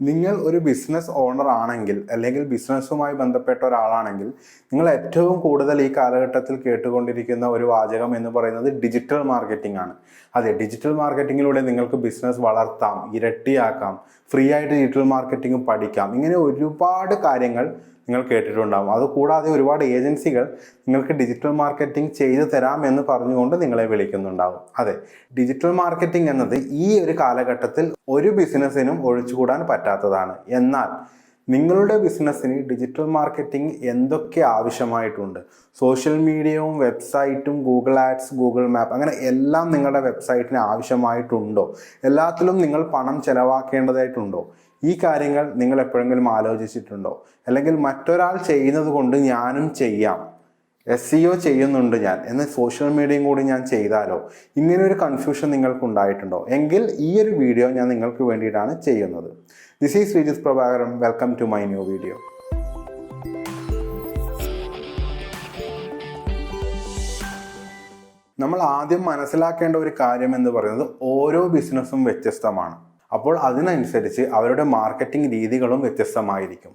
നിങ്ങൾ ഒരു business owner ആണെങ്കിൽ അല്ലെങ്കിൽ ബിസിനസ്സുമായി ബന്ധപ്പെട്ട ഒരാളാണെങ്കിൽ നിങ്ങൾ ഏറ്റവും കൂടുതൽ ഈ കാലഘട്ടത്തിൽ കേട്ടുകൊണ്ടിരിക്കുന്ന ഒരു വാചകം എന്ന് പറയുന്നത് ഡിജിറ്റൽ മാർക്കറ്റിംഗ് ആണ്. അതെ, ഡിജിറ്റൽ മാർക്കറ്റിങ്ങിലൂടെ നിങ്ങൾക്ക് ബിസിനസ് വളർത്താം, ഇരട്ടിയാക്കാം, ഫ്രീ ആയിട്ട് ഡിജിറ്റൽ മാർക്കറ്റിംഗ് പഠിക്കാം. ഇങ്ങനെ ഒരുപാട് കാര്യങ്ങൾ നിങ്ങൾ കേട്ടിട്ടുണ്ടാകും. അതുകൂടാതെ ഒരുപാട് ഏജൻസികൾ നിങ്ങൾക്ക് ഡിജിറ്റൽ മാർക്കറ്റിംഗ് ചെയ്തു തരാം എന്ന് പറഞ്ഞുകൊണ്ട് നിങ്ങളെ വിളിക്കുന്നുണ്ടാകും. അതെ, ഡിജിറ്റൽ മാർക്കറ്റിംഗ് എന്നത് ഈ ഒരു കാലഘട്ടത്തിൽ ഒരു ബിസിനസ്സിനും ഒഴിച്ചുകൂടാൻ പറ്റാത്തതാണ്. എന്നാൽ നിങ്ങളുടെ ബിസിനസ്സിന് ഡിജിറ്റൽ മാർക്കറ്റിംഗ് എന്തൊക്കെ ആവശ്യമായിട്ടുണ്ട്? സോഷ്യൽ മീഡിയയും വെബ്സൈറ്റും ഗൂഗിൾ ആഡ്സ്, ഗൂഗിൾ മാപ്പ്, അങ്ങനെ എല്ലാം നിങ്ങളുടെ വെബ്സൈറ്റിന് ആവശ്യമായിട്ടുണ്ടോ? എല്ലാത്തിലും നിങ്ങൾ പണം ചെലവാക്കേണ്ടതായിട്ടുണ്ടോ? ഈ കാര്യങ്ങൾ നിങ്ങൾ എപ്പോഴെങ്കിലും ആലോചിച്ചിട്ടുണ്ടോ? അല്ലെങ്കിൽ മറ്റൊരാൾ ചെയ്യുന്നത് കൊണ്ട് ഞാനും ചെയ്യാം, SEO ചെയ്യുന്നുണ്ട് ഞാൻ എന്ന് സോഷ്യൽ മീഡിയയും കൂടി ഞാൻ ചെയ്താലോ? ഇങ്ങനെ ഒരു കൺഫ്യൂഷൻ നിങ്ങൾക്ക് ഉണ്ടായിട്ടുണ്ടോ? എങ്കിൽ ഈ ഒരു വീഡിയോ ഞാൻ നിങ്ങൾക്ക് വേണ്ടിയിട്ടാണ് ചെയ്യുന്നത്. This is Sreejith Prabhakaran. Welcome to my new video. നമ്മൾ ആദ്യം മനസ്സിലാക്കേണ്ട ഒരു കാര്യം എന്ന് പറയുന്നത് ഓരോ ബിസിനസ്സും വ്യത്യസ്തമാണ്. അപ്പോൾ അതിനനുസരിച്ച് അവരുടെ മാർക്കറ്റിംഗ് രീതികളും വ്യത്യസ്തമായിരിക്കും.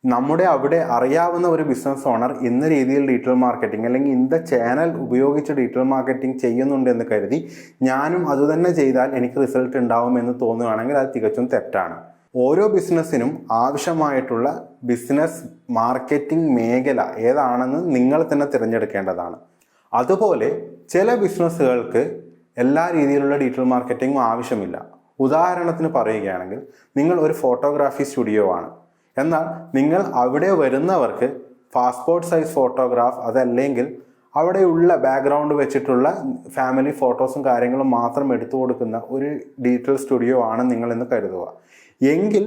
നമ്മുടെ അവിടെ അറിയാവുന്ന ഒരു ബിസിനസ് ഓണർ ഇന്ന രീതിയിൽ ഡിജിറ്റൽ മാർക്കറ്റിംഗ് അല്ലെങ്കിൽ ഇന്ന ചാനൽ ഉപയോഗിച്ച് ഡിജിറ്റൽ മാർക്കറ്റിംഗ് ചെയ്യുന്നുണ്ടെന്ന് കരുതി ഞാനും അതുതന്നെ ചെയ്താൽ എനിക്ക് റിസൾട്ട് ഉണ്ടാവും എന്ന് തോന്നുകയാണെങ്കിൽ അത് തികച്ചും തെറ്റാണ്. ഓരോ ബിസിനസ്സിനും ആവശ്യമായിട്ടുള്ള ബിസിനസ് മാർക്കറ്റിംഗ് മേഖല ഏതാണെന്ന് നിങ്ങൾ തന്നെ തിരഞ്ഞെടുക്കേണ്ടതാണ്. അതുപോലെ ചില ബിസിനസ്സുകൾക്ക് എല്ലാ രീതിയിലുള്ള ഡിജിറ്റൽ മാർക്കറ്റിംഗും ആവശ്യമില്ല. ഉദാഹരണത്തിന് പറയുകയാണെങ്കിൽ, നിങ്ങൾ ഒരു ഫോട്ടോഗ്രാഫി സ്റ്റുഡിയോ ആണ്. എന്നാൽ നിങ്ങൾ അവിടെ വരുന്നവർക്ക് പാസ്പോർട്ട് സൈസ് ഫോട്ടോഗ്രാഫ്, അതല്ലെങ്കിൽ അവിടെയുള്ള ബാക്ക്ഗ്രൗണ്ട് വെച്ചിട്ടുള്ള ഫാമിലി ഫോട്ടോസും കാര്യങ്ങളും മാത്രം എടുത്തു കൊടുക്കുന്ന ഒരു ഡിജിറ്റൽ സ്റ്റുഡിയോ ആണ് നിങ്ങളെന്ന് കരുതുക. എങ്കിൽ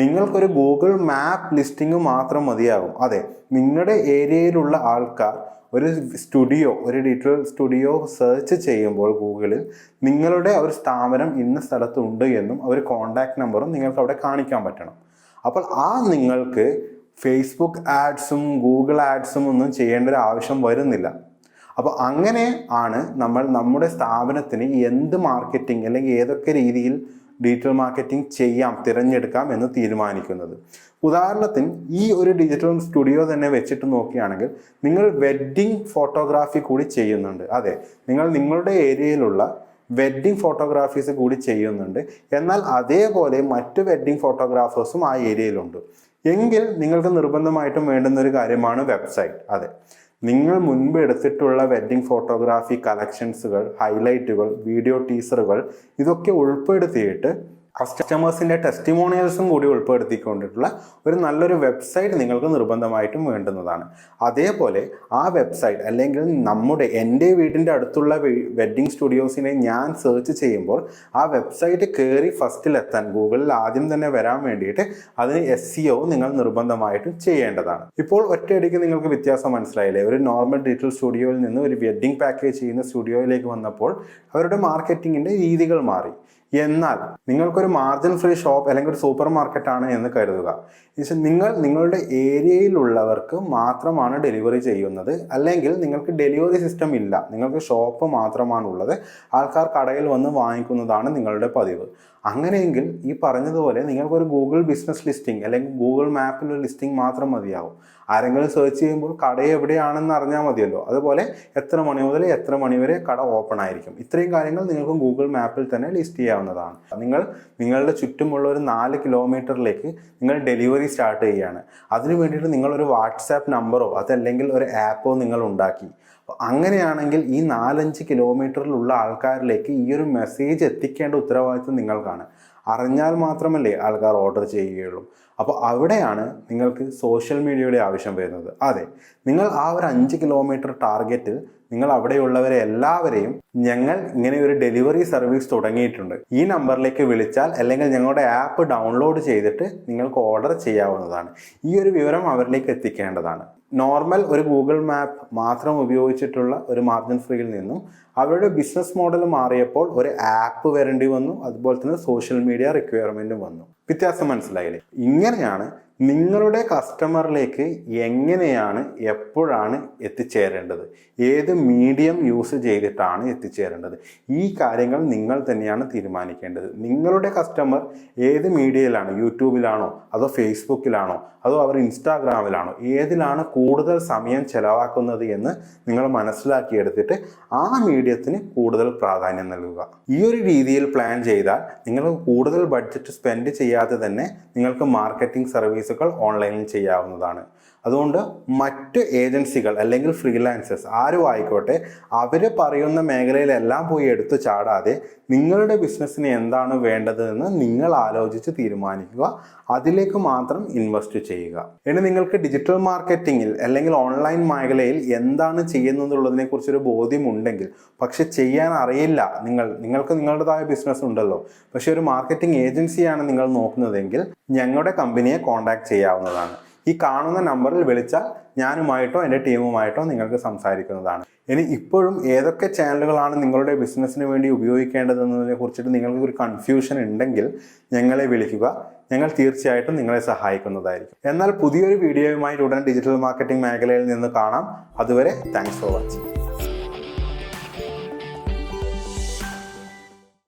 നിങ്ങൾക്കൊരു ഗൂഗിൾ മാപ്പ് ലിസ്റ്റിംഗ് മാത്രം മതിയാകും. അതെ, നിങ്ങളുടെ ഏരിയയിലുള്ള ആൾക്കാർ ഒരു ഡിജിറ്റൽ സ്റ്റുഡിയോ സെർച്ച് ചെയ്യുമ്പോൾ ഗൂഗിളിൽ നിങ്ങളുടെ ഒരു സ്ഥാപനം ഇന്ന സ്ഥലത്തുണ്ട് എന്നും ഒരു കോൺടാക്ട് നമ്പറും നിങ്ങൾക്ക് അവിടെ കാണിക്കാൻ പറ്റണം. അപ്പോൾ നിങ്ങൾക്ക് ഫേസ്ബുക്ക് ആഡ്സും ഗൂഗിൾ ആഡ്സും ഒന്നും ചെയ്യേണ്ട ഒരു ആവശ്യം വരുന്നില്ല. അപ്പോൾ അങ്ങനെ ആണ് നമ്മൾ നമ്മുടെ സ്ഥാപനത്തിന് എന്ത് മാർക്കറ്റിംഗ് അല്ലെങ്കിൽ ഏതൊക്കെ രീതിയിൽ ഡിജിറ്റൽ മാർക്കറ്റിംഗ് തിരഞ്ഞെടുക്കാം എന്ന് തീരുമാനിക്കുന്നത്. ഉദാഹരണത്തിന് ഈ ഒരു ഡിജിറ്റൽ സ്റ്റുഡിയോ തന്നെ വെച്ചിട്ട് നോക്കുകയാണെങ്കിൽ നിങ്ങൾ വെഡ്ഡിംഗ് ഫോട്ടോഗ്രാഫി കൂടി ചെയ്യുന്നുണ്ട്. അതെ, നിങ്ങൾ നിങ്ങളുടെ ഏരിയയിലുള്ള വെഡ്ഡിംഗ് ഫോട്ടോഗ്രാഫീസ് കൂടി ചെയ്യുന്നുണ്ട്. എന്നാൽ അതേപോലെ മറ്റു വെഡ്ഡിംഗ് ഫോട്ടോഗ്രാഫേഴ്സും ആ ഏരിയയിലുണ്ട്. എങ്കിൽ നിങ്ങൾക്ക് നിർബന്ധമായിട്ടും വേണ്ടുന്ന ഒരു കാര്യമാണ് വെബ്സൈറ്റ്. അതെ, നിങ്ങൾ മുൻപ് എടുത്തിട്ടുള്ള വെഡ്ഡിംഗ് ഫോട്ടോഗ്രാഫി കളക്ഷൻസുകൾ, ഹൈലൈറ്റുകൾ, വീഡിയോ ടീസറുകൾ ഇതൊക്കെ ഉൾപ്പെടുത്തിയിട്ട് കസ്റ്റമേഴ്സിൻ്റെ ടെസ്റ്റിമോണിയൽസും കൂടി ഉൾപ്പെടുത്തിക്കൊണ്ടിട്ടുള്ള ഒരു നല്ലൊരു വെബ്സൈറ്റ് നിങ്ങൾക്ക് നിർബന്ധമായിട്ടും വേണ്ടുന്നതാണ്. അതേപോലെ ആ വെബ്സൈറ്റ് അല്ലെങ്കിൽ എൻ്റെ വീടിൻ്റെ അടുത്തുള്ള വെഡ്ഡിംഗ് സ്റ്റുഡിയോസിനെ ഞാൻ സെർച്ച് ചെയ്യുമ്പോൾ ആ വെബ്സൈറ്റ് കയറി ഫസ്റ്റിലെത്താൻ ഗൂഗിളിൽ ആദ്യം തന്നെ വരാൻ വേണ്ടിയിട്ട് അതിന് SEO നിങ്ങൾ നിർബന്ധമായിട്ടും ചെയ്യേണ്ടതാണ്. ഇപ്പോൾ ഒറ്റയടിക്ക് നിങ്ങൾക്ക് വ്യത്യാസം മനസ്സിലായില്ലേ? ഒരു നോർമൽ ഡിജിറ്റൽ സ്റ്റുഡിയോയിൽ നിന്ന് ഒരു വെഡ്ഡിംഗ് പാക്കേജ് ചെയ്യുന്ന സ്റ്റുഡിയോയിലേക്ക് വന്നപ്പോൾ അവരുടെ മാർക്കറ്റിങ്ങിൻ്റെ രീതികൾ മാറി. എന്നാൽ നിങ്ങൾക്കൊരു മാർജിൻ ഫ്രീ ഷോപ്പ് അല്ലെങ്കിൽ ഒരു സൂപ്പർ മാർക്കറ്റാണ് എന്ന് കരുതുക. നിങ്ങളുടെ ഏരിയയിലുള്ളവർക്ക് മാത്രമാണ് ഡെലിവറി ചെയ്യുന്നത്, അല്ലെങ്കിൽ നിങ്ങൾക്ക് ഡെലിവറി സിസ്റ്റം ഇല്ല, നിങ്ങൾക്ക് ഷോപ്പ് മാത്രമാണുള്ളത്, ആൾക്കാർ കടയിൽ വന്ന് വാങ്ങിക്കുന്നതാണ് നിങ്ങളുടെ പതിവ്. അങ്ങനെയെങ്കിൽ ഈ പറഞ്ഞതുപോലെ നിങ്ങൾക്കൊരു ഗൂഗിൾ ബിസിനസ് ലിസ്റ്റിംഗ് അല്ലെങ്കിൽ ഗൂഗിൾ മാപ്പിൽ ഒരു ലിസ്റ്റിംഗ് മാത്രം മതിയാവും. ആരെങ്കിലും സെർച്ച് ചെയ്യുമ്പോൾ കട എവിടെയാണെന്ന് അറിഞ്ഞാൽ മതിയല്ലോ. അതുപോലെ എത്ര മണി മുതൽ എത്ര മണി വരെ കട ഓപ്പൺ ആയിരിക്കും, ഇത്രയും കാര്യങ്ങൾ നിങ്ങൾക്ക് ഗൂഗിൾ മാപ്പിൽ തന്നെ ലിസ്റ്റ് ചെയ്യാവുന്നതാണ്. നിങ്ങളുടെ ചുറ്റുമുള്ള ഒരു 4 കിലോമീറ്ററിലേക്ക് നിങ്ങൾ ഡെലിവറി സ്റ്റാർട്ട് ചെയ്യുകയാണ്. അതിനു വേണ്ടിയിട്ട് നിങ്ങളൊരു വാട്സാപ്പ് നമ്പറോ അതല്ലെങ്കിൽ ഒരു ആപ്പോ നിങ്ങൾ ഉണ്ടാക്കി. അങ്ങനെയാണെങ്കിൽ ഈ 4-5 കിലോമീറ്ററിലുള്ള ആൾക്കാരിലേക്ക് ഈ ഒരു മെസ്സേജ് എത്തിക്കേണ്ട ഉത്തരവാദിത്വം നിങ്ങൾക്കാണ്. അറിഞ്ഞാൽ മാത്രമല്ലേ ആൾക്കാർ ഓർഡർ ചെയ്യുകയുള്ളൂ. അപ്പോൾ അവിടെയാണ് നിങ്ങൾക്ക് സോഷ്യൽ മീഡിയയുടെ ആവശ്യം വരുന്നത്. അതെ, നിങ്ങൾ ആ ഒരു 5 കിലോമീറ്റർ ടാർഗറ്റിൽ നിങ്ങൾ അവിടെയുള്ളവരെ എല്ലാവരെയും ഞങ്ങൾ ഇങ്ങനെ ഒരു ഡെലിവറി സർവീസ് തുടങ്ങിയിട്ടുണ്ട്, ഈ നമ്പറിലേക്ക് വിളിച്ചാൽ അല്ലെങ്കിൽ ഞങ്ങളുടെ ആപ്പ് ഡൗൺലോഡ് ചെയ്തിട്ട് നിങ്ങൾക്ക് ഓർഡർ ചെയ്യാവുന്നതാണ്. ഈ ഒരു വിവരം അവരിലേക്ക് എത്തിക്കേണ്ടതാണ്. നോർമൽ ഒരു ഗൂഗിൾ മാപ്പ് മാത്രം ഉപയോഗിച്ചിട്ടുള്ള ഒരു മാർജിൻ ഫ്രീയിൽ നിന്നും അവരുടെ ബിസിനസ് മോഡൽ മാറിയപ്പോൾ ഒരു ആപ്പ് വരേണ്ടി വന്നു. അതുപോലെ തന്നെ സോഷ്യൽ മീഡിയ റിക്വയർമെൻറ്റും വന്നു. വ്യത്യാസം മനസ്സിലായില്ലേ? ഇങ്ങനെയാണ് നിങ്ങളുടെ കസ്റ്റമറിലേക്ക് എങ്ങനെയാണ് എപ്പോഴാണ് എത്തിച്ചേരേണ്ടത്, ഏത് മീഡിയം യൂസ് ചെയ്തിട്ടാണ് എത്തിച്ചേരേണ്ടത്, ഈ കാര്യങ്ങൾ നിങ്ങൾ തന്നെയാണ് തീരുമാനിക്കേണ്ടത്. നിങ്ങളുടെ കസ്റ്റമർ ഏത് മീഡിയയിലാണ്, യൂട്യൂബിലാണോ അതോ ഫേസ്ബുക്കിലാണോ അതോ അവർ ഇൻസ്റ്റാഗ്രാമിലാണോ, ഏതിലാണ് കൂടുതൽ സമയം ചെലവാക്കുന്നത് എന്ന് നിങ്ങൾ മനസ്സിലാക്കിയെടുത്തിട്ട് ആ മീഡിയത്തിന് കൂടുതൽ പ്രാധാന്യം നൽകുക. ഈ ഒരു രീതിയിൽ പ്ലാൻ ചെയ്താൽ നിങ്ങൾ കൂടുതൽ ബഡ്ജറ്റ് സ്പെൻഡ് ചെയ്യാതെ തന്നെ നിങ്ങൾക്ക് മാർക്കറ്റിംഗ് സർവീസുകൾ ഓൺലൈനിൽ ചെയ്യാവുന്നതാണ്. അതുകൊണ്ട് മറ്റ് ഏജൻസികൾ അല്ലെങ്കിൽ ഫ്രീലാൻസേഴ്സ് ആരും ആയിക്കോട്ടെ, അവർ പറയുന്ന മേഖലയിലെല്ലാം പോയി എടുത്തു ചാടാതെ നിങ്ങളുടെ ബിസിനസ്സിന് എന്താണ് വേണ്ടതെന്ന് നിങ്ങൾ ആലോചിച്ച് തീരുമാനിക്കുക, അതിലേക്ക് മാത്രം ഇൻവെസ്റ്റ് ചെയ്യുക. ഇനി നിങ്ങൾക്ക് ഡിജിറ്റൽ മാർക്കറ്റിങ്ങിൽ അല്ലെങ്കിൽ ഓൺലൈൻ മേഖലയിൽ എന്താണ് ചെയ്യുന്നതെന്നുള്ളതിനെ കുറിച്ചൊരു ബോധ്യമുണ്ടെങ്കിൽ, പക്ഷെ ചെയ്യാൻ അറിയില്ല, നിങ്ങൾക്ക് നിങ്ങളുടേതായ ബിസിനസ് ഉണ്ടല്ലോ, പക്ഷെ ഒരു മാർക്കറ്റിംഗ് ഏജൻസിയാണ് നിങ്ങൾ നോക്കുന്നതെങ്കിൽ ഞങ്ങളുടെ കമ്പനിയെ കോൺടാക്ട് ചെയ്യാവുന്നതാണ്. ഈ കാണുന്ന നമ്പറിൽ വിളിച്ചാൽ ഞാനുമായിട്ടോ എൻ്റെ ടീമുമായിട്ടോ നിങ്ങൾക്ക് സംസാരിക്കുന്നതാണ്. ഇനി ഇപ്പോഴും ഏതൊക്കെ ചാനലുകളാണ് നിങ്ങളുടെ ബിസിനസ്സിന് വേണ്ടി ഉപയോഗിക്കേണ്ടതെന്നതിനെ കുറിച്ചിട്ട് നിങ്ങൾക്ക് ഒരു കൺഫ്യൂഷൻ ഉണ്ടെങ്കിൽ ഞങ്ങളെ വിളിക്കുക, ഞങ്ങൾ തീർച്ചയായിട്ടും നിങ്ങളെ സഹായിക്കുന്നതായിരിക്കും. എന്നാൽ പുതിയൊരു വീഡിയോയുമായി ഉടൻ ഡിജിറ്റൽ മാർക്കറ്റിംഗ് മേഖലയിൽ നിന്ന് കാണാം. അതുവരെ താങ്ക്സ് ഫോർ വാച്ചിങ്.